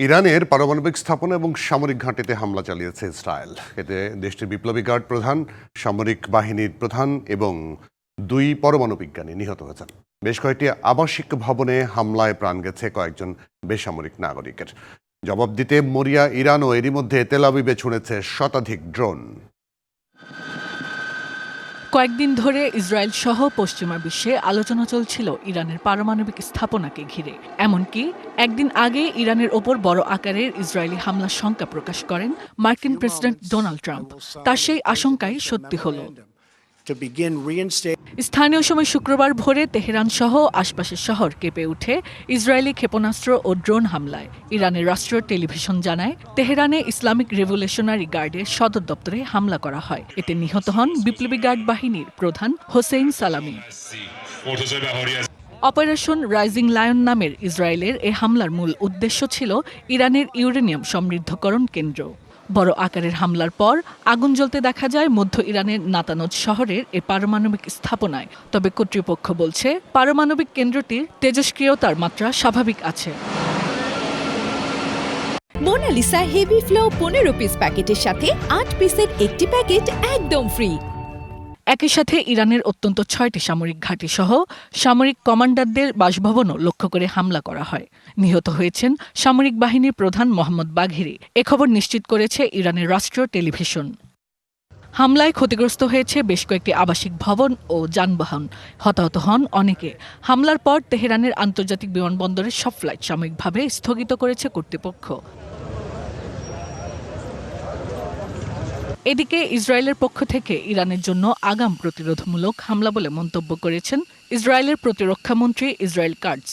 ইরানের পারমাণবিক স্থাপনা এবং সামরিক ঘাঁটিতে হামলা চালিয়েছে ইসরায়েল। এতে দেশটির বিপ্লবী গার্ড প্রধান, সামরিক বাহিনীর প্রধান এবং 2 পরমাণু বিজ্ঞানী নিহত হয়েছেন। বেশ কয়েকটি আবাসিক ভবনে হামলায় প্রাণ গেছে কয়েকজন বেসামরিক নাগরিকের। জবাব দিতে মরিয়া ইরানও এরই মধ্যে তেল আবিবে ছুঁড়েছে শতাধিক ড্রোন। কয়েকদিন ধরে ইসরায়েল সহ পশ্চিমা বিশ্বে আলোচনা চলছিল ইরানের পারমাণবিক স্থাপনাকে ঘিরে। এমনকি একদিন আগে ইরানের ওপর বড় আকারের ইসরায়েলি হামলার শঙ্কা প্রকাশ করেন মার্কিন প্রেসিডেন্ট ডোনাল্ড ট্রাম্প। তার সেই আশঙ্কাই সত্যি হলো। স্থানীয় সময় শুক্রবার ভোরে তেহরান সহ আশপাশের শহর কেঁপে উঠে ইসরায়েলি ক্ষেপণাস্ত্র ও ড্রোন হামলায়। ইরানের রাষ্ট্রীয় টেলিভিশন জানায়, তেহরানে ইসলামিক রেভলিউশনারি গার্ডের সদর দপ্তরে হামলা করা হয়। এতে নিহত হন বিপ্লবী গার্ড বাহিনীর প্রধান হোসেইন সালামি। অপারেশন রাইজিং লায়ন নামের ইসরায়েলের এ হামলার মূল উদ্দেশ্য ছিল ইরানের ইউরেনিয়াম সমৃদ্ধকরণ কেন্দ্র। বড় আকারের হামলার পর আগুন জ্বলতে দেখা যায় মধ্য ইরানের নাতানজ শহরের এ পারমাণবিক স্থাপনায়। তবে কর্তৃপক্ষ বলছে, পারমাণবিক কেন্দ্রটির তেজস্ক্রিয়তার মাত্রা স্বাভাবিক আছে। মোনালিসা হেভি ফ্লো 15 পিস প্যাকেটের সাথে 8 পিসের একটি প্যাকেট একদম ফ্রি। একই সাথে ইরানের অত্যন্ত 6টি সামরিক ঘাঁটি সহ সামরিক কমান্ডারদের বাসভবনও লক্ষ্য করে হামলা করা হয়। নিহত হয়েছেন সামরিক বাহিনীর প্রধান মোহাম্মদ বাঘেরি। এ খবর নিশ্চিত করেছে ইরানের রাষ্ট্রীয় টেলিভিশন। হামলায় ক্ষতিগ্রস্ত হয়েছে বেশ কয়েকটি আবাসিক ভবন ও যানবাহন। হতাহত হন অনেকে। হামলার পর তেহরানের আন্তর্জাতিক বিমানবন্দরের সব ফ্লাইট সাময়িকভাবে স্থগিত করেছে কর্তৃপক্ষ। এদিকে ইসরায়েলের পক্ষ থেকে ইরানের জন্য আগাম প্রতিরোধমূলক হামলা বলে মন্তব্য করেছেন ইসরায়েলের প্রতিরক্ষামন্ত্রী ইসরায়েল কাটজ।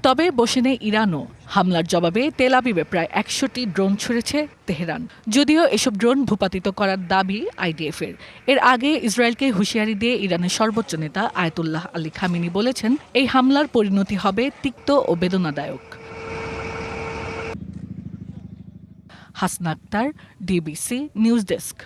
তবে বসে নেই ইরানও। হামলার জবাবে তেল আবিবে প্রায় 100টি ড্রোন ছুড়েছে তেহরান। যদিও এসব ড্রোন ভূপাতিত করার দাবি আইডিএফের। এর আগে ইসরায়েলকে হুঁশিয়ারি দিয়ে ইরানের সর্বোচ্চ নেতা আয়াতুল্লাহ আলী খামেনি বলেছেন, এই হামলার পরিণতি হবে তিক্ত ও বেদনাদায়ক। Hasna Akter, DBC news desk.